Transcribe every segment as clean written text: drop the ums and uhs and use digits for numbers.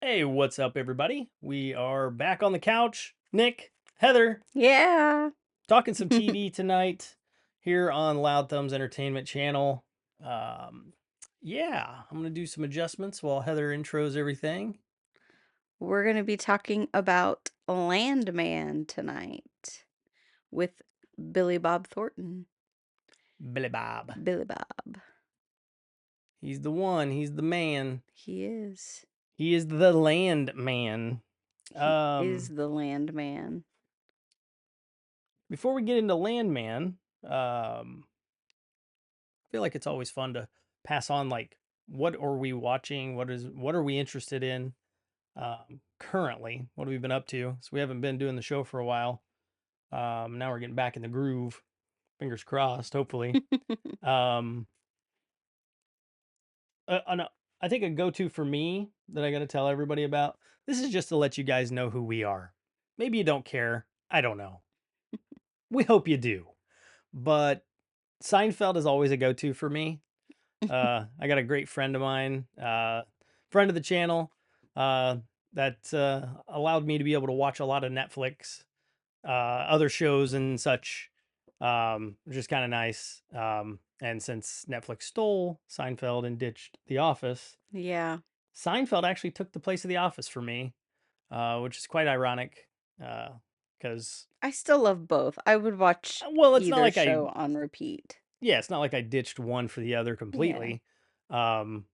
Hey, what's up, everybody? We are back on the couch. Nick, Heather, Yeah. talking some TV tonight here on Loud Thumbs Entertainment Channel. Um, yeah, I'm gonna do some adjustments while Heather intros everything. We're going to be talking about Landman tonight with Billy Bob Thornton. Billy Bob, Billy Bob. he's the one. He's the man. He is. He is the land man. He is the Landman. Before we get into Landman, I feel like it's always fun to pass on like what are we watching? What are we interested in? Currently, what have we been up to? So we haven't been doing the show for a while. Now we're getting back in the groove. Fingers crossed, hopefully. Um, I think a go-to for me that I got to tell everybody about. This is just to let you guys know who we are. Maybe you don't care. I don't know. We hope you do. But Seinfeld is always a go-to for me. I got a great friend of mine, friend of the channel, uh, that allowed me to be able to watch a lot of Netflix, other shows and such, which is kind of nice. And since Netflix stole Seinfeld and ditched The Office, Yeah. Seinfeld actually took the place of The Office for me, which is quite ironic. Because I still love both. I would watch well, it's not either like I show on repeat. yeah, it's not like I ditched one for the other Yeah, completely. Um,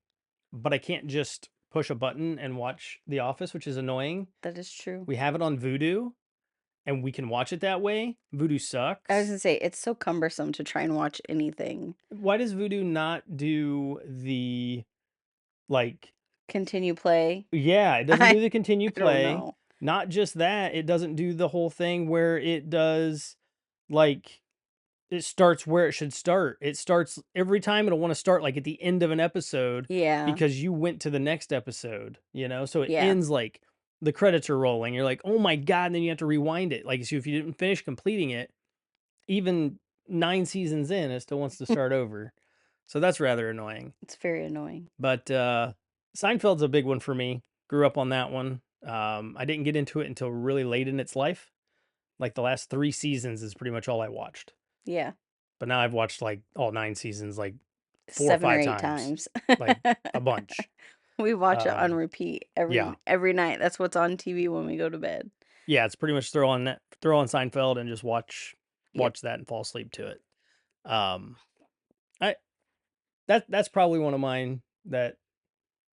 but I can't just push a button and watch The Office, which is annoying. that is true. We have it on Vudu and we can watch it that way. Vudu I was sucks. going to say, it's so cumbersome to try and watch anything. Why does Vudu not do the like Continue play. yeah, it doesn't I, do the continue I don't play. know. Not just that, it doesn't do the whole thing where it does like it starts where it should start. It starts every time it'll want to start like at the end of an episode Yeah. because you went to the next episode, you know? So it Yeah. ends like the credits are rolling. You're like, "Oh my god," and then you have to rewind it. Like so if you didn't finish completing it, even 9 seasons in, it still wants to start over. So that's rather annoying. It's very annoying. But Seinfeld's a big one for me. Grew up on that one. I didn't get into it until really late in its life. Like the last 3 seasons is pretty much all I watched. Yeah. But now I've watched like all 9 seasons like 4 or 7 or 5 8 times, times. like a bunch. We watch it on Um, repeat yeah. every night. That's what's on TV when we go to bed. Yeah, it's pretty much throw on Seinfeld and just watch Yep. that and fall asleep to it. Um, I that's probably one of mine that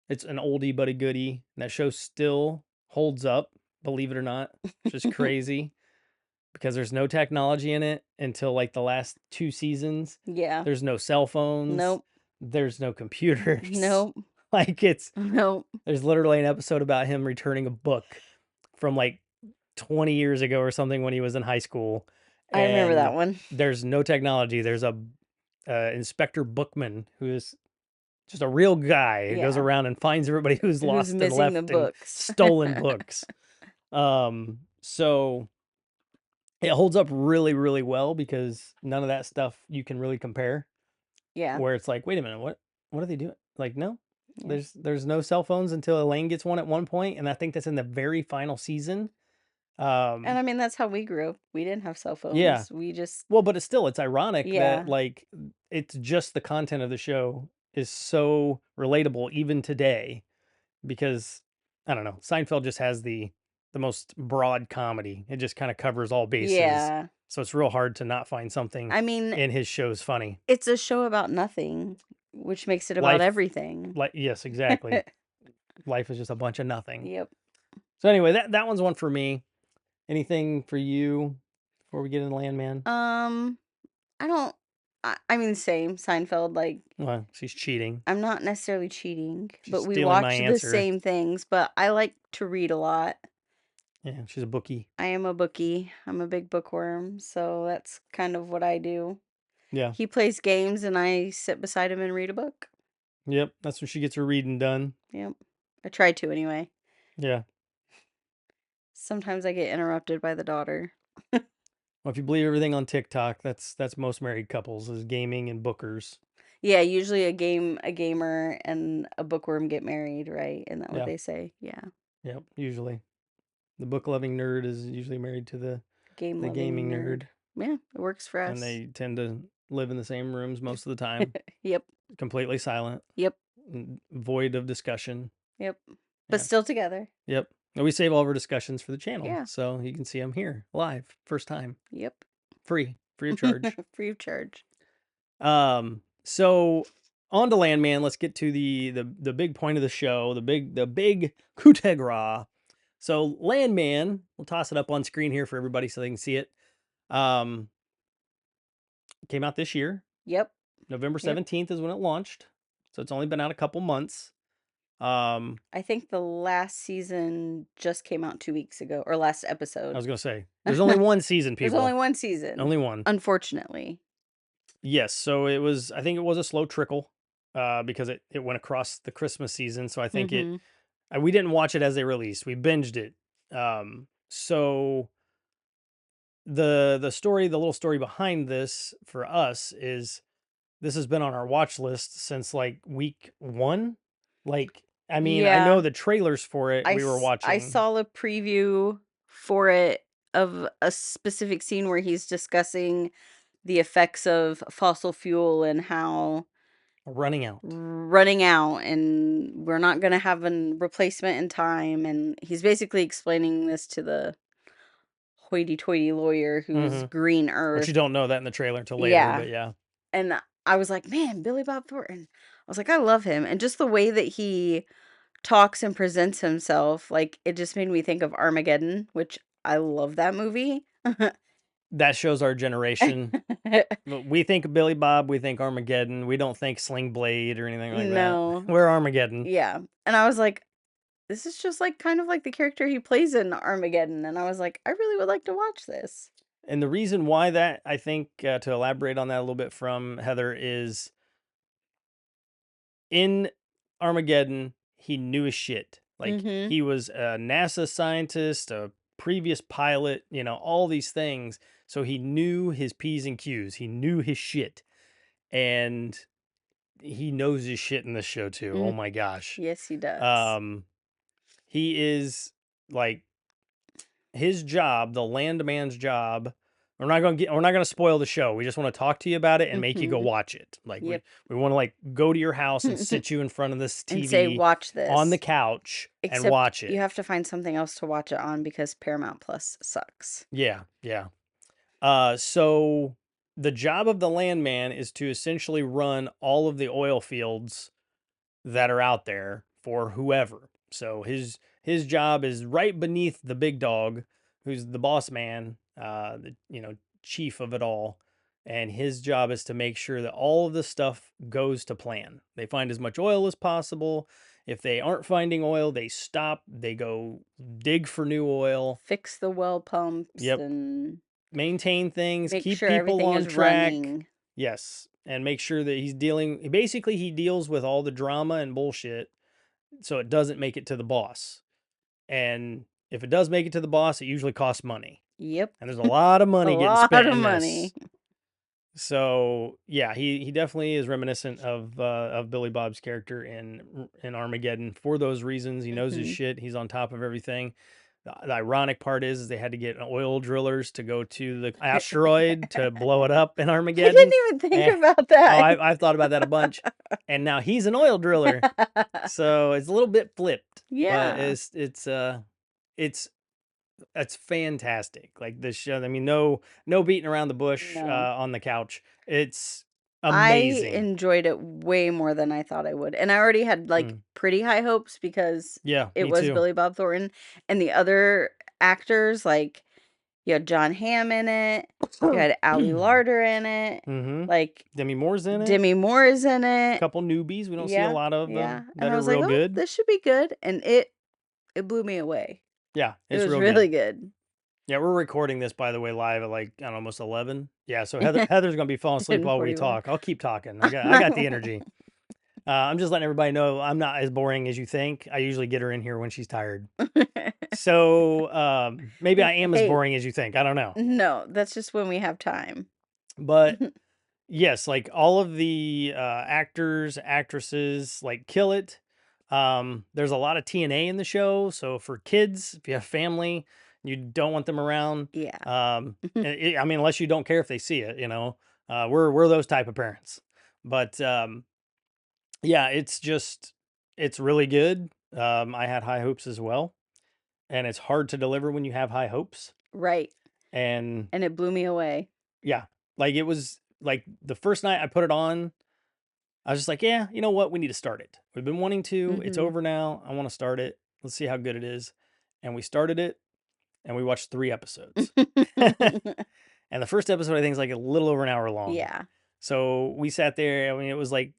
it's an oldie but a goodie. And that show still holds up, believe it or not, which is crazy because there's no technology in it until like the last 2 seasons. Yeah. There's no cell phones, Nope. there's no computers. Nope. Like it's Nope. there's literally an episode about him returning a book from like 20 years ago or something when he was in high school, I remember and that one. there's no technology. There's a Inspector Bookman who is just a real guy who goes Yeah. around and finds everybody who's Who's lost and missing the left and books? stolen books. So it holds up really, really well because none of that stuff you can really compare. Yeah. Where it's like, wait a minute, what are they doing? Like, no, Yeah. there's no cell phones until Elaine gets one at one point, and I think that's in the very final season. And I mean, that's how we grew up. We didn't have cell Yeah. phones. We just, Well, but it's ironic that yeah. like it's just the content of the show is so relatable even today because I don't know, Seinfeld just has the most broad comedy. It just kind of covers all bases. Yeah. So it's real hard to not find something I mean, in his shows funny. it's a show about nothing, which makes it about Life everything. like yes, exactly. Life is just a bunch of nothing. Yep. So anyway, that one's one for me. Anything for you before we get into Landman? Um, I don't, I mean, same. Seinfeld, like, Well, she's cheating. I'm not necessarily cheating, She's but we stealing my watch the answer. same things, but I like to read a lot. Yeah, she's a bookie. I am a bookie. I'm a big bookworm, so that's kind of what I do. Yeah. He plays games and I sit beside him and read a book. Yep. That's when she gets her reading done. Yep. I try to anyway. Yeah. Sometimes I get interrupted by the daughter. Well, if you believe everything on TikTok, that's most married couples is gaming and bookers. Yeah, usually a gamer and a bookworm get married, right? Isn't that what Yeah. they say? Yeah. Yep. Usually, the book loving nerd is usually married to Game the loving gaming nerd. nerd, Yeah, it works for and us. they tend to live in the same rooms most of the time, Yep. completely silent, Yep. void of discussion. Yep. But Yeah. still together. Yep. And we save all of our discussions for the channel, Yeah. so you can see them here live, first time, Yep. free of charge. Free of charge. So on to Landman. Let's get to the big point of the show, the big coup de grace. So Landman, we'll toss it up on screen here for everybody so they can see it. Um, came out this year. Yep. November Yep. 17th is when it launched. So it's only been out a couple months. Um, I think the last season just came out 2 weeks ago, or last I episode. was gonna say there's only one season, There's only people. one season, Only one. unfortunately. Yes. So it was. I think it was a slow trickle, because it went across the Christmas season. So I think Mm-hmm. we didn't watch it as they released. We binged it. So the story, the little story behind this for us is this has been on our watch list since like week one. Like, I mean, I know Yeah. the trailers for it we were I watching. saw a preview for it of a specific scene where he's discussing the effects of fossil fuel and how Running out. running out and we're not going to have a replacement in time. And he's basically explaining this to the hoity-toity lawyer who's Hmm. Green But you Earth. don't know that in the trailer until later. Yeah. But yeah, And I was like, man, Billy Bob Thornton. I was like, I love him. And just the way that he talks and presents himself, like it just made me think of Armageddon, which I love that movie. that shows our generation. We think Billy Bob, we think Armageddon. We don't think Sling Blade or anything like that. No. We're Armageddon. Yeah. And I was like, this is just like kind of like the character he plays in Armageddon. And I was like, I really would like to watch this. And the reason why that, I think, to elaborate on that a little bit from Heather, is in Armageddon, he knew his shit. Like, Mm-hmm. he was a NASA scientist, a previous pilot, all these things. So he knew his P's and Q's. He knew his shit. And he knows his shit in this show too. Oh Mm. my gosh. Yes, he does. Um, he is like his job, the landman's job. We're not gonna spoil the show. We just want to talk to you about it and make you go Mm-hmm. watch it. Like Yep. we want to like go to your house and sit you in front of this And say, TV watch on the this. couch and Except watch you it. have to find something else to watch it on because Paramount Plus sucks. Yeah, yeah. So the job of the landman is to essentially run all of the oil fields that are out there for whoever. So his job is right beneath the big dog, who's the boss man, the chief of it all, and his job is to make sure that all of the stuff goes to plan. They find as much oil as possible. If they aren't finding oil, they stop. They go dig for new oil. Fix the well pumps Yep, and maintain things, make keep sure people everything on is track. running. Yes, and make sure that he deals with all the drama and bullshit so it doesn't make it to the boss. And if it does make it to the boss, it usually costs money. Yep. And there's a lot of A money getting lot spent of in money. this. So yeah, he definitely is reminiscent of Billy Bob's character in Armageddon for those reasons. He knows his Hmm. shit. He's on top of everything. The ironic part is they had to get oil drillers to go to the asteroid to blow it up in I Armageddon. didn't even think Eh, about oh, that. I've thought about that a bunch. And now he's an oil driller, so it's a little bit flipped, but Yeah. it's it's fantastic. Like this show, I mean, no beating around the bush No. on the couch. It's I amazing. enjoyed it way more than I thought I would. And I already had like Mm. pretty high hopes because Yeah, it me was too. Billy Bob Thornton and the other actors, like you had John Hamm in it, you had Ali Larter in it, Mm-hmm. like Demi Moore's in it. Demi Moore is in A it. couple newbies we don't see a Yeah, lot of yeah. And that I are was like, real "Oh, good. this should be good." And it blew me away. Yeah, It it's was real really good. good. Yeah, we're recording this by the way live at like I don't know, almost 11. Yeah, so Heather's gonna be falling asleep while we 10:41. talk. I'll keep talking. I got the energy. I'm just letting everybody know I'm not as boring as you think. I usually get her in here when she's tired. So maybe I am as Hey, boring as you think. I don't know. no, that's just when we have time. But yes, like all of the actors, actresses, like kill it. There's a lot of TNA in the show, so for kids, if you have family, you don't want them around. Yeah. I mean, unless you don't care if they see it, we're those type of parents. But yeah, it's really good. I had high hopes as well, and it's hard to deliver when you have high hopes. Right. And And it blew me away. yeah, like it was like the first night I put it on, I was just like, yeah, you know what? We need to start it. We've been wanting to. It's Mhm. over now. I want to start it. Let's see how good it is. And we started it and we watched 3 episodes. And the first episode, I think, is like a little over an hour long. Yeah. So we sat there. I mean, it was like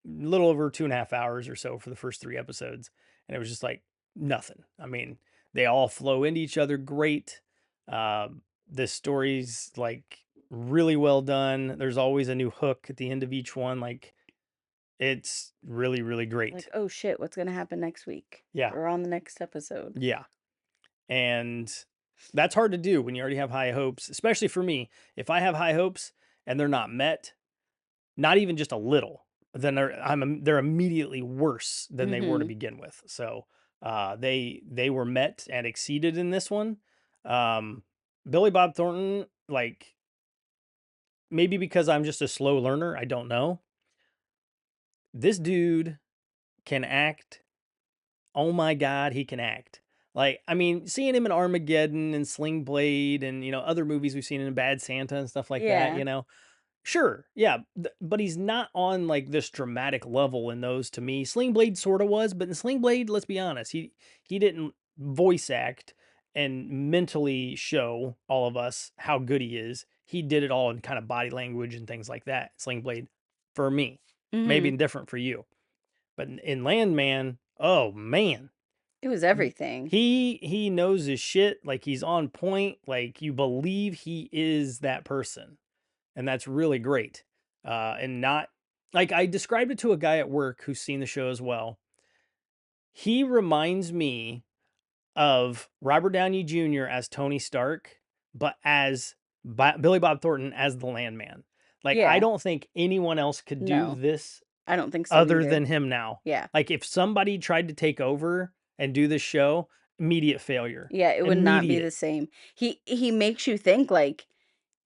a little over 2.5 hours or so for the first 3 episodes. And it was just like nothing. I mean, they all flow into each other great. The story's like really well done. There's always a new hook at the end of each one. Like, it's really, really Like, great. "Oh shit, what's gonna happen next week? Yeah. Or on the next episode?" Yeah. And that's hard to do when you already have high hopes, especially for me. If I have high hopes and they're not met, not even just a little, then they're immediately worse than they were to Mhm. begin with. So they were met and exceeded in this one. Um, Billy Bob Thornton, like maybe because I'm just a slow learner, I don't know. This dude can act. Oh my god, he can act. Like, I mean, seeing him in Armageddon and Sling Blade and, other movies we've seen in Bad Santa and stuff like that, Yeah. sure, yeah, but he's not on like this dramatic level in those to me. Sling Blade sort of was, but in Sling Blade, let's be honest, he didn't voice act and mentally show all of us how good he is. He did it all in kind of body language and things like that. Sling Blade for me, maybe Mhm. different for you. But in Landman, oh man, It was y- everything. he knows his shit. Like he's on point. Like you believe he is that person, and that's really great. And not like I described it to a guy at work who's seen the show as well. He reminds me of Robert Downey Jr. as Tony Stark, but as Billy Bob Thornton as the Landman. Like I Yeah. don't think anyone else could do No. this I don't think so other either. than him now. Yeah. Like, if somebody tried to take over and do this show, immediate failure. Yeah, it would not be the Immediate. same. He makes you think like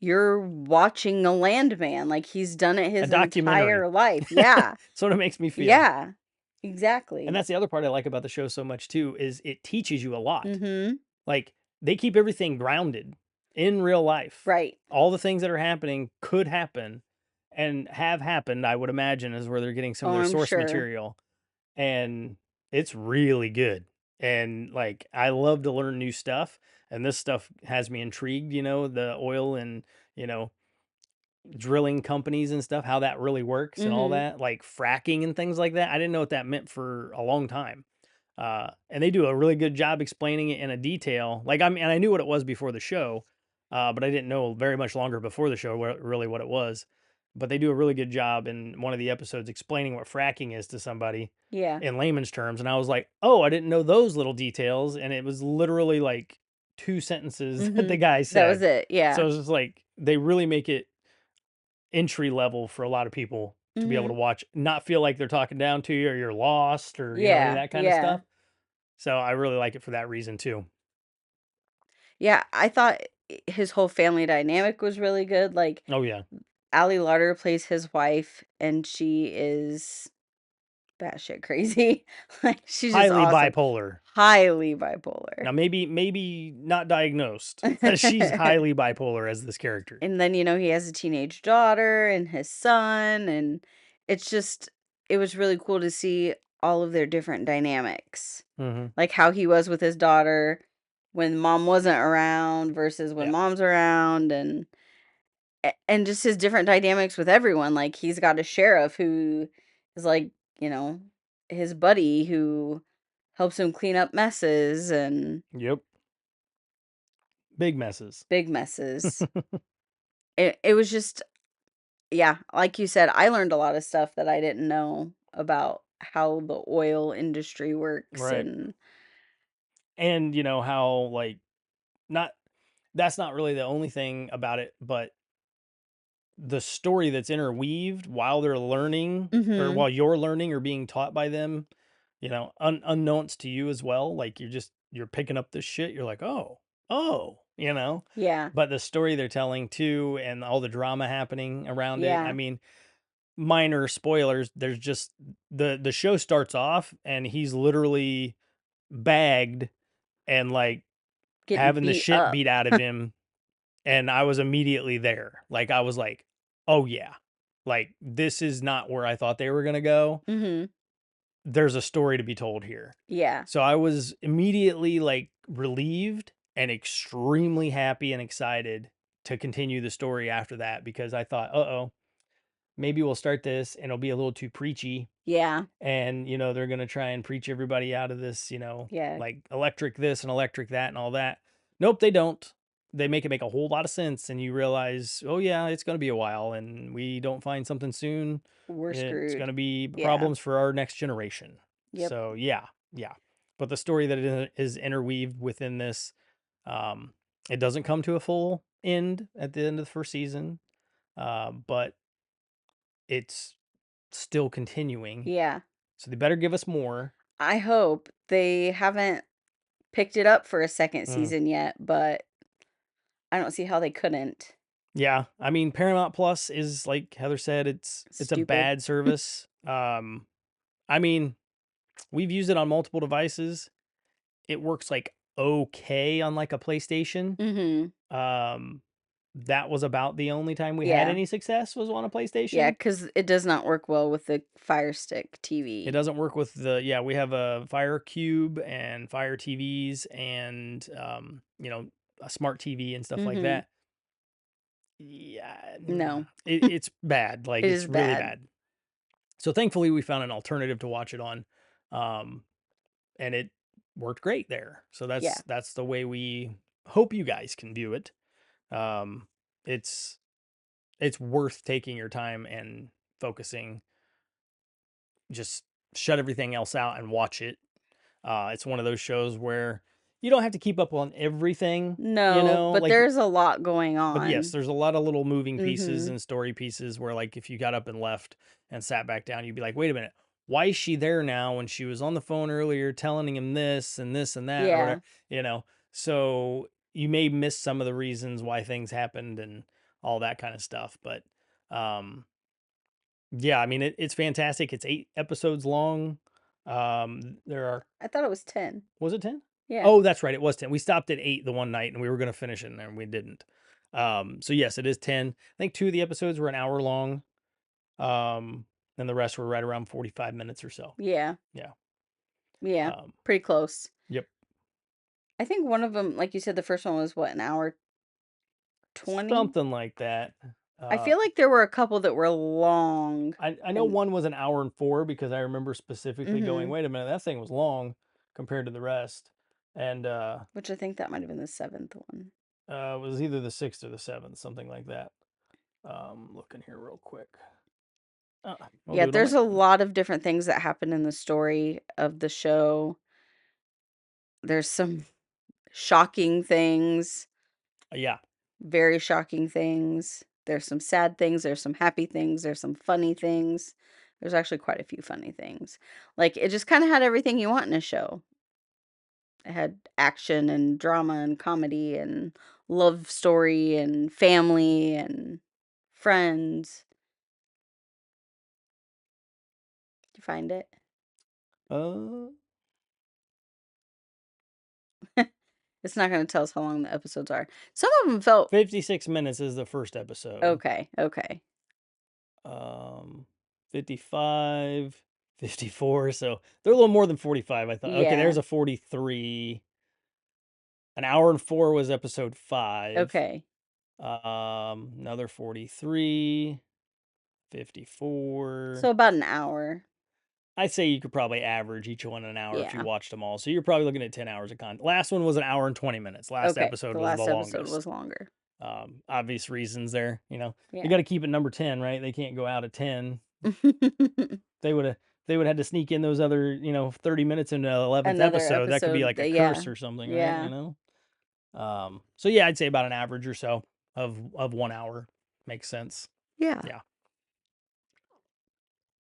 you're watching a landman, like he's done it A his documentary. entire life. Yeah. That's what it makes me feel. Yeah. And Exactly. that's the other part I like about the show so much too, is it teaches you a lot. Mhm. Like, they keep everything grounded in real life. Right. All the things that are happening could happen and have happened, I would imagine, is where they're getting some of Oh, their I'm source sure. material. And it's really good. And like I love to learn new stuff, and this stuff has me intrigued, the oil and, you know, drilling companies and stuff, how that really works and all Mhm. that, like fracking and things like that. I didn't know what that meant for a long time. And they do a really good job explaining it in a detail. Like I mean, and I knew what it was before the show, but I didn't know very much longer before the show really what it was. But they do a really good job in one of the episodes explaining what fracking is to somebody Yeah. in layman's terms. And I was like, oh, I didn't know those little details. And it was literally like 2 sentences that the Mhm. guy That was said. it. So Yeah. it's just like they really make it entry level for a lot of people to be able to Mhm. watch, not feel like they're talking down to you or you're lost or, any of Yeah. that kind of Yeah. stuff. So I really like it for that reason too. Yeah, I thought his whole family dynamic was really good, like, Oh yeah. Ali Larter plays his wife, and she is batshit crazy. Like, she's just Highly awesome. bipolar. Highly bipolar. Now maybe not diagnosed, but she's highly bipolar as this character. And then, he has a teenage daughter and his son, and it's just it was really cool to see all of their different dynamics. Mhm. Like, how he was with his daughter when mom wasn't around versus when Yeah. mom's around, and just his different dynamics with everyone, like, he's got a sheriff who is, like, you know, his buddy who helps him clean up messes and Yep. Big messes. big messes. It was just yeah, like you said, I learned a lot of stuff that I didn't know about how the oil industry works Right. and And how like not that's not really the only thing about it, but the story that's interweaved while they're learning or Mhm. while you're learning or being taught by them, unknowns to you as well. Like you're picking up this shit. You're like, oh. Yeah. But the story they're telling too, and all the drama happening around it. I Yeah. mean, minor spoilers. There's just the show starts off, and he's literally bagged and like Getting having the beat shit up. beat out of him, and I was immediately there. Like I was like, "Oh yeah. Like this is not where I thought they were going to go. Mhm. There's a story to be told here." Yeah. So I was immediately like relieved and extremely happy and excited to continue the story after that because I thought, "Uh-oh, maybe we'll start this and it'll be a little too preachy Yeah. and they're going to try and preach everybody out of this, Yeah. like electric this and electric that and all that." Nope, they don't. They make it make a whole lot of sense, and you realize, oh yeah, it's going to be a while, and we don't find something soon, We're it's going screwed. to be Yeah. problems for our next generation. Yep. So yeah, yeah. But the story that is interweaved within this, um it doesn't come to a full end at the end of the first season, but it's still continuing, Yeah. so they better give us more. I hope they haven't picked it up for a second Mm. season yet, but I don't see how they couldn't. Yeah, I mean, Paramount Plus is like Heather said, it's a Stupid. bad service. I mean, we've used it on multiple devices. It works like okay on like a PlayStation. Mhm. Um, that was about the only time we had Yeah. any success was on a Yeah, PlayStation. because it does not work well with the Fire Stick It TV. doesn't work with the yeah, we have a Fire Cube and Fire TVs and a smart TV and stuff like Mhm. that. Yeah, No. it's bad. Like It it's is really bad. bad. So thankfully we found an alternative to watch it on. Um, and it worked great there. So Yeah. that's the way we hope you guys can view it. Um, it's it's worth taking your time and focusing. Just shut everything else out and watch it. It's one of those shows where you don't have to keep up on everything, No, but like, there's a lot going but yes, on. there's a lot of little moving pieces Mhm. and story pieces where, like, if you got up and left and sat back down, you'd be like, wait a minute, why is she there now when she was on the phone earlier telling him this and that or Yeah. whatever, you know? So you may miss some of the reasons why things happened and all that kind of stuff. But um, yeah, I mean, it's fantastic. It's 8 episodes long. There are I thought it was 10. Was it 10? Yeah. Oh, that's right. It was 10. We stopped at 8 the one night and we were going to finish it and we didn't. So yes, it is 10. I think 2 of the episodes were an hour long. And the rest were right around 45 minutes or so. Yeah. Yeah. Yeah. Um, Pretty close. yep. I think one of them, like you said, the first one was what, an hour 20? Something like that. I Uh, feel like there were a couple that were long I know and one was an hour and 4 because I remember specifically going, mhm, wait a minute, that thing was long compared to the rest. And which I think that might have been the 7th one. it was either the 6th or the 7th, something like that. Looking here real quick. I'll Yeah, do it on there's my a phone. lot of different things that happen in the story of the show. There's some shocking things, Yeah. very shocking things. There's some sad things, there's some happy things, there's some funny things. There's actually quite a few funny things. Like, it just kinda had everything you want in a show. It had action and drama and comedy and love story and family and friends. Did you find it? Uh, It's not gonna tell us how long the episodes are. Some of them felt 56 minutes is the first episode. okay, okay. Um, 55, 54. So they're a little more than 45. I thought, okay, there's Yeah, a 43. An hour and 4 was episode 5. okay. Another 43, So 54. about an hour. I'd say you could probably average each one an hour if you Yeah. watched them all. So you're probably looking at 10 hours of content. Last one was an hour and 20 minutes. Last Okay, episode the was the last episode longest. was longer. Obvious reasons there. They Yeah. got to keep it number 10, right? They can't go out at 10. They would have they would have had to sneak in those other 30 minutes into 11th Another episode. That could be episode, like a yeah. curse or something, right? Yeah. So yeah, I'd say about an average or so of 1 hour makes sense. Yeah. Yeah.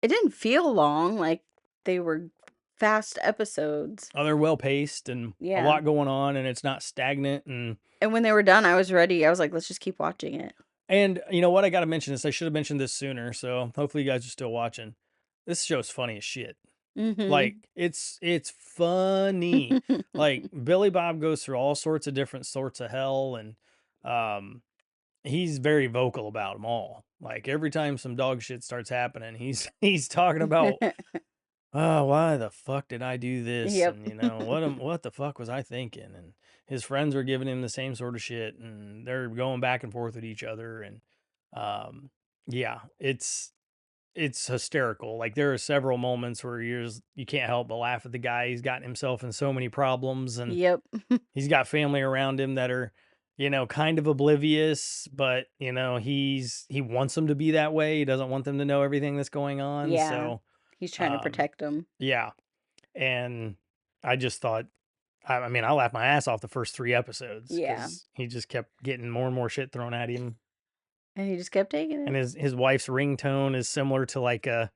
It didn't feel long, like, they were fast episodes. Oh, they're well paced and a Yeah. lot going on, and it's not stagnant. And when they were done, I was ready. I was like, "Let's just keep watching it." And you know what? I got to mention this. I should have mentioned this sooner. So hopefully you guys are still watching. This show's funny as shit. Like Mhm. it's funny. Like Billy Bob goes through all sorts of different sorts of hell, and um, he's very vocal about them all. Like every time some dog shit starts happening, he's he's talking about, oh, why the fuck did I do this? Yep. And what the fuck was I thinking? And his friends are giving him the same sort of shit, and they're going back and forth with each other. And um, yeah, it's hysterical. Like there are several moments where you can't help but laugh at the guy. He's gotten himself in so many problems, and Yep. he's got family around him that are, kind of oblivious, but he wants them to be that way. He doesn't want them to know everything that's going on. Yeah. So, He's trying to um, protect them. yeah, and I just thought, I mean, I laughed my ass off the first 3 episodes Yeah. because he just kept getting more and more shit thrown at him, And he just kept taking and it. his wife's ringtone is similar to like a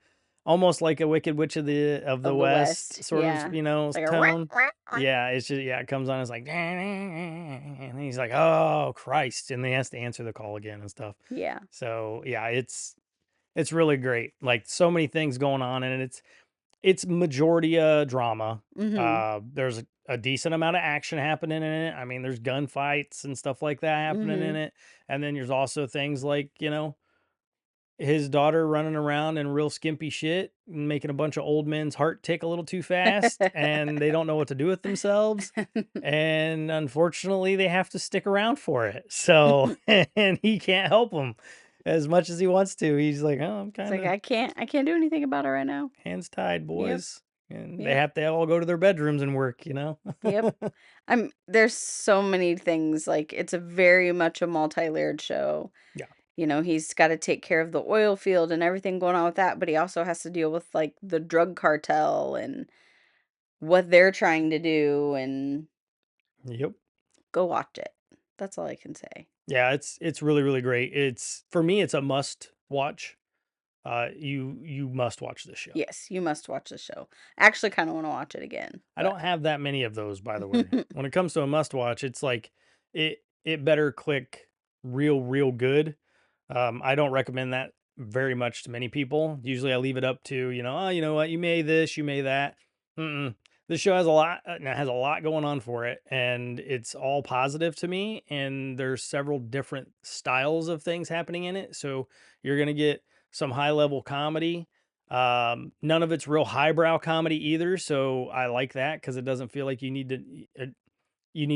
almost like a Wicked Witch of the Of the West West. sort of, Yeah. It's like a "Wah, tone. wah, wah." Yeah, it's just it comes on, it's like, and he's like, "Oh, Christ," and then he has to answer the call again and stuff. Yeah. So, yeah, it's really great. Like so many things going on, and it's majority drama. Mhm. There's a decent amount of action happening in it. I mean, there's gunfights and stuff like that happening in Mhm. it. And then there's also things like, his daughter running around in real skimpy shit and making a bunch of old men's heart tick a little too fast, and they don't know what to do with themselves. And unfortunately, they have to stick around for it. So, and he can't help them as much as he wants to. He's like, "Oh, I'm It's kind like, of I can't do anything about it right now." hands tied, Yep. boys." And they Yep. have to all go to their bedrooms and work. Yep. There's so many things, like, it's a very much a multi-layered show. Yeah. He's gotta take care of the oil field and everything going on with that, but he also has to deal with, like, the drug cartel and what they're trying to do, and Yep. go watch it. That's all I can say. Yeah, it's really, really great. It's for me, it's a must watch. You must watch this show. Yes, you must watch the show. I actually kinda wanna watch it again, I but don't have that many of those, by the way. When it comes to a must watch, it's like it better click real good. I don't recommend that very much to many people. Usually, I leave it up to oh, you know what, you may this, you may that. Mm-mm. This show has a lot. Has a lot going on for it, and it's all positive to me. And there's several different styles of things happening in it, so you're gonna get some high level comedy. None of it's real highbrow comedy either, so I like that because it doesn't feel like you need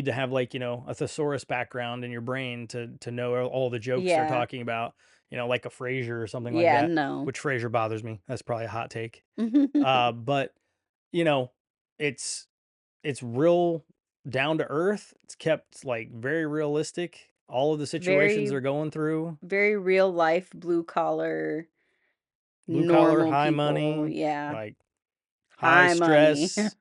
to have like a thesaurus background in your brain to know all the jokes they're yeah. talking about, like a Frasier or something like Yeah, that. no. Which Frasier bothers me. That's probably a hot take. But you know, it's it's real down to earth. It's kept like very realistic. All of the situations Very, they're going through, very real life, blue collar, blue collar, normal high people, money, yeah. like high High money. stress.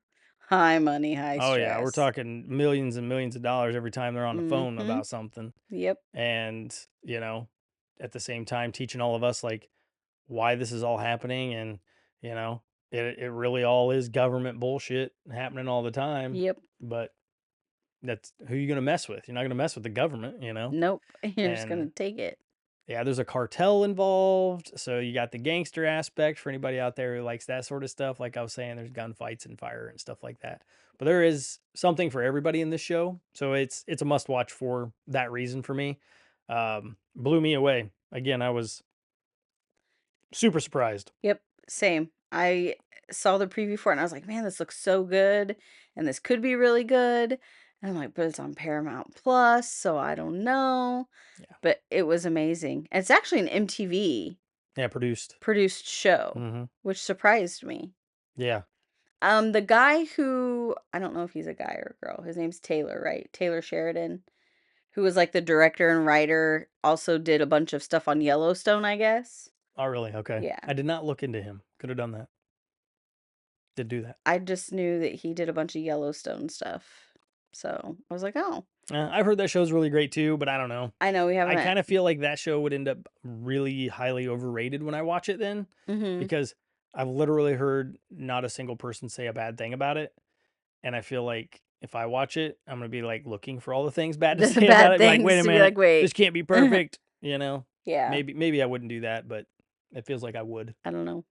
High money, high Oh yeah, we're stress. talking millions and millions of dollars every time they're on the phone Mhm. about something. Yep. And, at the same time teaching all of us like why this is all happening, and, you know, it really all is government bullshit happening all the time. Yep. But that's who you gonna mess with. You're not gonna mess with the government. Nope. You're just gonna And take it. yeah, there's a cartel involved. So you got the gangster aspect for anybody out there who likes that sort of stuff. Like I was saying, there's gunfights and fire and stuff like that. But there is something for everybody in this show. So it's a must watch for that reason for me. Blew me away. Again, I was super surprised. Yep, same. I saw the preview for it and I was like, "Man, this looks so good and this could be really good." And I'm like, "But it's on Paramount Plus, so I don't know." Yeah. But it was amazing. It's actually an MTV Yeah, produced. produced show, Hmm. which surprised me. Yeah. The guy who I don't know if he's a guy or a girl. His name's Taylor, right? Taylor Sheridan, who was like the director and writer, also did a bunch of stuff on Yellowstone, I guess. Oh, really? Okay. Yeah. I did not look into him. Could have done that. Did do that. I just knew that he did a bunch of Yellowstone stuff. So I was like, oh, I've heard that show's really great too, but I don't know. I know we I haven't. kind of feel like that show would end up really highly overrated when I watch it then, Hmm. because I've literally heard not a single person say a bad thing about it. And I feel like if I watch it, I'm gonna be like looking for all the things bad to The say about bad it. Be like, things wait a to be like, minute, this wait. can't be perfect. You know, Yeah, maybe I wouldn't do that, but it feels like I would. I don't know.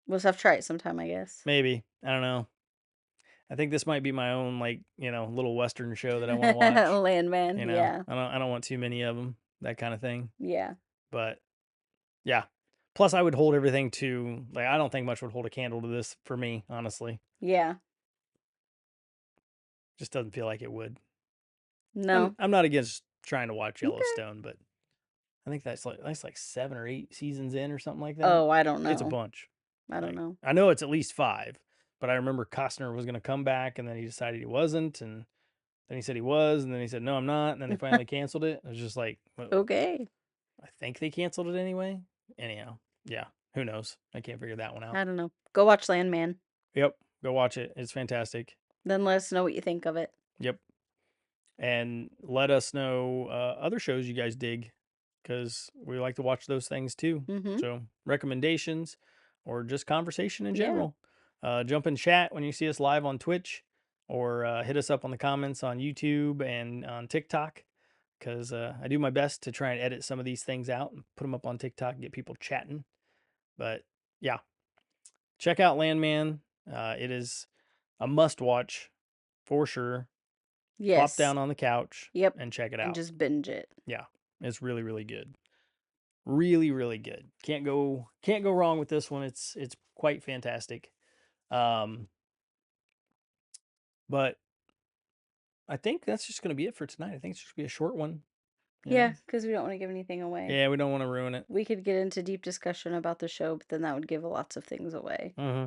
We'll just have to try it sometime, I guess. Maybe I don't know. I think this might be my own like little western show that I want to watch. Landman, yeah, I don't want too many of them, that kind of thing. yeah, But yeah. Plus, I would hold everything to like I don't think much would hold a candle to this for me, honestly. yeah. Just doesn't feel like it would. I'm No. I'm not against trying to watch Okay. Yellowstone, but I think that's like 7 or 8 seasons in or something like that. Oh, I don't It's a know. bunch. I don't Like know. I know it's at least 5, but I remember Costner was gonna come back and then he decided he wasn't, and then he said he was, and then he said no, I'm not, and then they finally canceled it. It was just like, well, Okay. I think they canceled it anyway. Anyhow, yeah, who knows? I can't figure that one out. I don't know. Go watch Landman. Yep, go watch it. It's fantastic. Then let us know what you think of it. Yep, and let us know other shows you guys dig because we like to watch those things too. Mm-hmm. So recommendations or just conversation in Yeah. general. Jump in chat when you see us live on Twitch, or hit us up on the comments on YouTube and on TikTok, because I do my best to try and edit some of these things out and put them up on TikTok and get people chatting. But yeah, check out Landman. It is a must watch for sure. Plop Yes. down on the couch Yep. and check it And out. just binge it. Yeah, it's really really good. Really really good. Can't go wrong with this one. It's quite fantastic. Um, but I think that's just going to be it for tonight. I think it's just going to be a short one. You Yeah, know. because we don't want to give anything away. Yeah, we don't want to ruin it. We could get into deep discussion about the show, but then that would give lots of things away. Mm-hmm.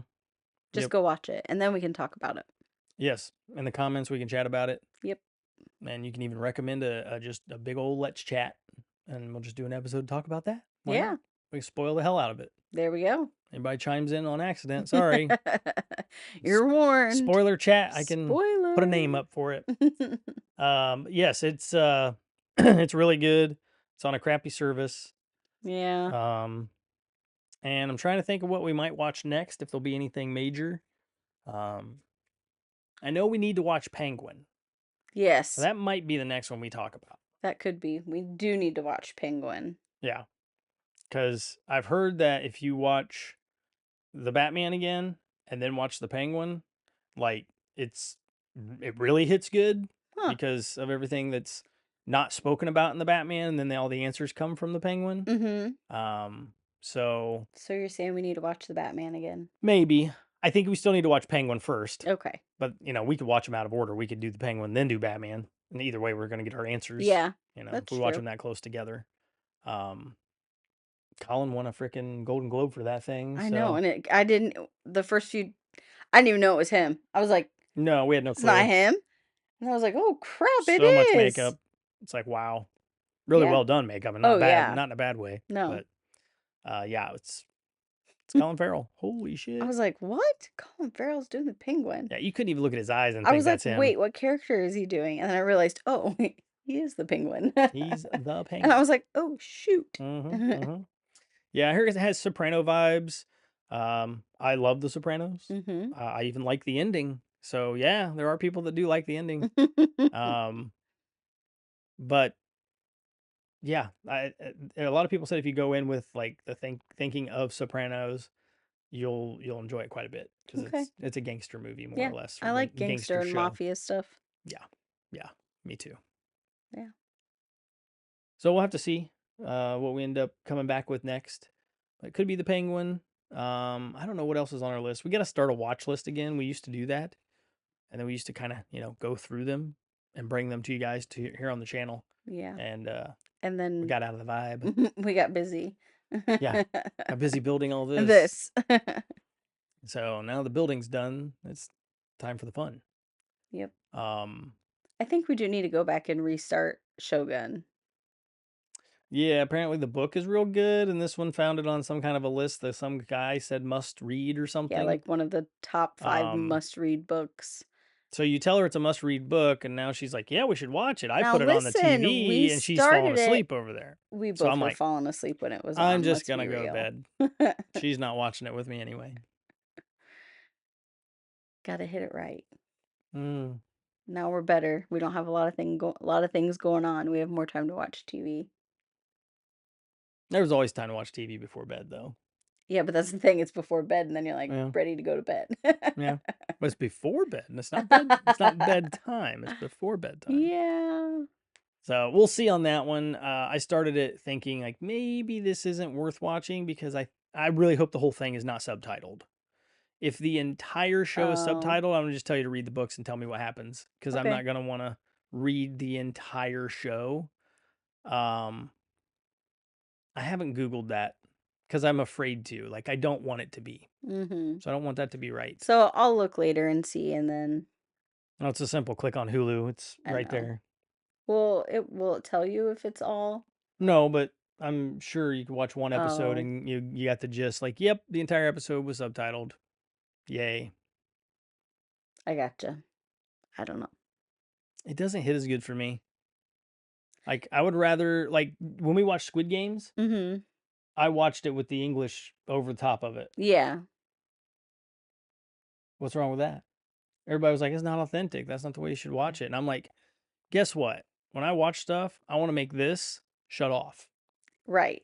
Just Yep. go watch it, and then we can talk about it. Yes. In the comments we can chat about it, Yep. and you can even recommend a just a big old let's chat, and we'll just do an episode to talk about that. Why Yeah. not? We can spoil the hell out of it. There we go. Anybody chimes in on accident, sorry. You're warned. Spoiler chat. I can put a name Spoiler. up for it. Yes, it's it's really good. It's on a crappy service. Yeah. Um, and I'm trying to think of what we might watch next if there'll be anything major. Um, I know we need to watch Penguin. Yes. That might be the next one we talk about. That could be. We do need to watch Penguin. Yeah, because I've heard that if you watch the Batman again and then watch the Penguin, like it's it really hits good Huh. because of everything that's not spoken about in the Batman, and then all the answers come from the Penguin. Mm-hmm. So So you're saying we need to watch the Batman again? maybe I think we still need to watch Penguin first, Okay. but we could watch them out of order. We could do the Penguin, then do Batman, and either way, we're going to get our answers. Yeah, If that's we watch true. them that close together. Um, Colin won a freaking Golden Globe for that thing, I know, so and I didn't the first few I didn't even know it was him. I was like, no, we had no "It's not clue. him." And I was like, "Oh crap, it So much is." makeup. It's like wow, really Yeah. well done makeup, and Oh not bad, yeah. not in a bad way. No. But yeah, it's Colin Farrell. Holy I shit! was like, "What? Colin Farrell's doing the Penguin." Yeah, you couldn't even look at his eyes and I think was like, that's him. "Wait, what character is he doing?" And then I realized, "Oh, he is the Penguin." He's the And I Penguin. was like, "Oh shoot." Mm-hmm. Mm-hmm. Yeah, I heard it has Soprano vibes. I love The Sopranos. Mhm. I even like the ending. So yeah, there are people that do like the ending. Um, but yeah, a lot of people said if you go in with like the thinking of Sopranos, you'll enjoy it quite a bit because Okay. it's a gangster movie more or Yeah. less, or I like gangster gangster and show. mafia stuff. Yeah, yeah, me too. Yeah. So we'll have to see what we end up coming back with next. It could be the Penguin. I don't know what else is on our list. We got to start a watch list again. We used to do that, and then we used to kind of go through them and bring them to you guys to here on the channel. Yeah. And And we then got out of the vibe. we got busy. Yeah, got busy building all this. This. So now the building's done. It's time for the fun. Yep. Um, I think we do need to go back and restart Shogun. yeah, apparently the book is real good, and this one found it on some kind of a list that some guy said must read or Yeah, something. like one of the top 5 Um, must-read books. So you tell her it's a must-read book, and now she's like, "Yeah, we should watch it. I Now put it on the listen, we TV," and she's falling started it. asleep over there. We So both I'm were like, falling asleep when it was "I'm on, just let's gonna be go to real. bed." She's not watching it with me anyway. Gotta hit it right. Mm. Now we're better. We don't have a lot of things going on. We have more time to watch TV. There was always time to watch TV before bed, though. Yeah, but that's the thing. It's before bed, and then you're like Yeah, ready to go to bed. yeah. But it's before bed, and it's not bed. It's not bedtime. It's before bedtime. Yeah. So we'll see on that one. I started it thinking like maybe this isn't worth watching because I really hope the whole thing is not subtitled. If the entire show is Oh, subtitled, I'm gonna just tell you to read the books and tell me what happens because I'm okay. not gonna want to read the entire show. Um, I haven't Googled that because I'm afraid to. Like, I don't want it to be. Mhm. So I don't want that to be right. So I'll look later and see, and then No, it's a simple click on Hulu. It's I right know. there. Will it tell you if it's all? No, but I'm sure you can watch one episode Oh, and you got the gist. Like, yep, the entire episode was subtitled. Yay. I gotcha. I don't know. It doesn't hit as good for me. Like, I would rather like when we watch Squid Games, Mhm. I watched it with the English over the top of it. Yeah. What's wrong with that? Everybody was like, it's not authentic. That's not the way you should watch it. And I'm like, guess what? When I watch stuff, I want to make this shut off. Right.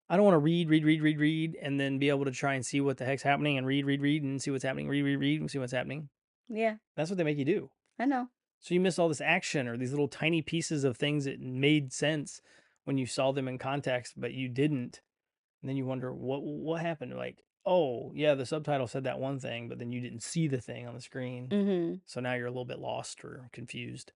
I don't want to read, and then be able to try and see what the heck's happening and read, and see what's happening, read, and see what's happening. Yeah. That's what they make you do. I know. So you miss all this action or these little tiny pieces of things that made sense when you saw them in context, but you didn't. And then you wonder what happened. Like, oh yeah, the subtitle said that one thing, but then you didn't see the thing on the screen. Mhm. So now you're a little bit lost or confused.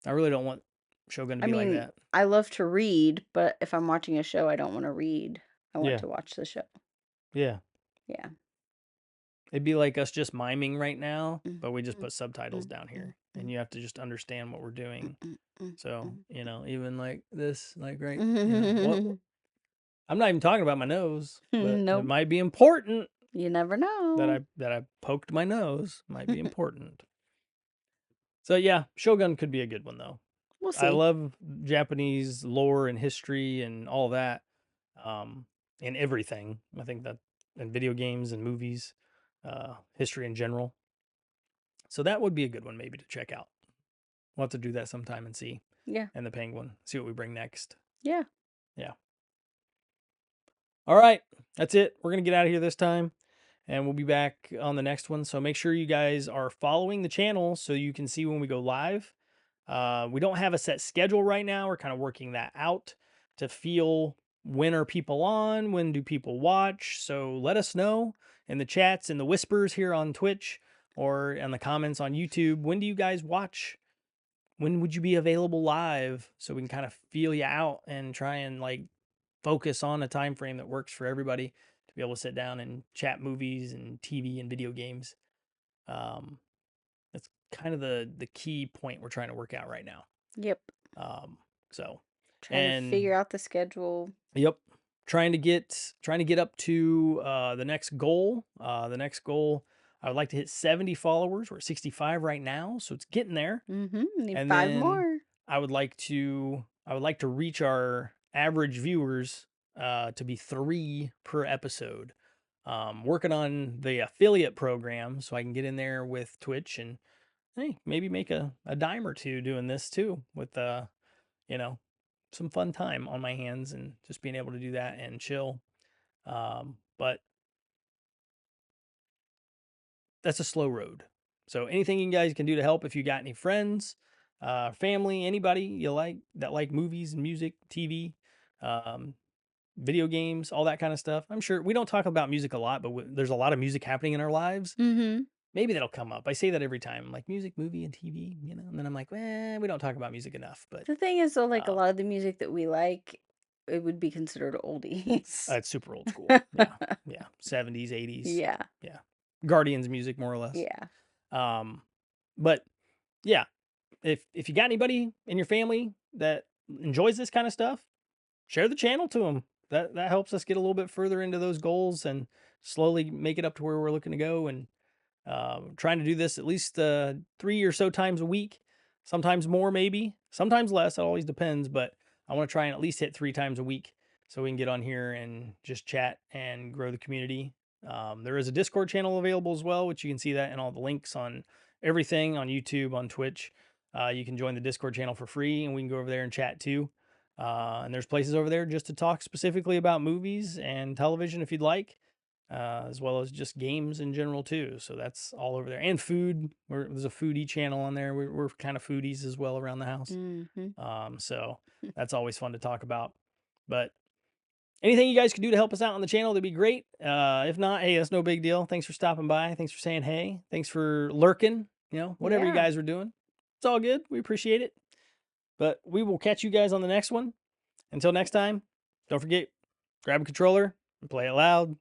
I really don't want Shogun to I be like mean, that. I love to read, but if I'm watching a show, I don't want to read. I want Yeah, to watch the show. yeah. Yeah. It'd be like us just miming right now, Mm, but we just mm, put subtitles mm, down mm, here, and mm, you have to just understand what we're mm, doing. mm, mm, So mm. even like this, like right, what Mhm. I'm not even talking about my nose, but it Nope. might be important You never that know. I poked my nose. Might be important. So yeah, Shogun could be a good one though. We'll I see. love Japanese lore and history and all that, um, and everything. I think that and video games and movies, history in general. So that would be a good one maybe to check out. We'll have to do that sometime and see. Yeah. And the Penguin, see what we bring next. Yeah. Yeah. All right, that's it. We're gonna get out of here this time, and we'll be back on the next one. So make sure you guys are following the channel so you can see when we go live. We don't have a set schedule right now. We're kind of working that out to feel when are people on, when do people watch. So let us know in the chats and the whispers here on Twitch or in the comments on YouTube. When do you guys watch? When would you be available live so we can kind of feel you out and try and like focus on a time frame that works for everybody to be able to sit down and chat movies and TV and video games. Um, that's kind of the key point we're trying to work out right now. Yep. Um, so, Trying to and figure out the schedule. yep, trying to get up to the next goal. The next goal, I would like to hit 70 followers. We're at 65 right now, so it's getting there. Need And five then more. I would like to reach our average viewers to be 3 per episode. Working on the affiliate program so I can get in there with Twitch and hey, maybe make a dime or two doing this too with you know, some fun time on my hands and just being able to do that and chill. But that's a slow road. So anything you guys can do to help if you got any friends, family, anybody you like that like movies and music, TV, um, video games, all that kind of stuff. I'm sure we don't talk about music a lot, but there's a lot of music happening in our lives. Mm-hmm. Maybe that'll come up. I say that every time, like music, movie, and TV, and then I'm like, we don't talk about music enough. But The thing is, though, like a uh, lot of the music that we like, it would be considered oldies. it's super old school. Yeah, yeah, 70s, 80s. Yeah. Yeah, Guardians music, more or less. Yeah. Um, but yeah, if you got anybody in your family that enjoys this kind of stuff, share the channel to them. That helps us get a little bit further into those goals and slowly make it up to where we're looking to go. And Trying to do this at least 3 or so times a week, sometimes more, maybe, sometimes less. It always depends, but I want to try and at least hit 3 times a week so we can get on here and just chat and grow the community. There is a Discord channel available as well, which you can see that in all the links on everything on YouTube, on Twitch. You can join the Discord channel for free, and we can go over there and chat too. And there's places over there just to talk specifically about movies and television if you'd like, as well as just games in general too. So that's all over there. And food. There's a foodie channel on there. We're kind of foodies as well around the house. Mhm. So that's always fun to talk about. But anything you guys could do to help us out on the channel, that'd be great. If not, hey, that's no big deal. Thanks for stopping by. Thanks for saying hey. Thanks for lurking. Whatever you Yeah. guys are doing, it's all good. We appreciate it. But we will catch you guys on the next one. Until next time, don't forget, grab a controller and play it loud.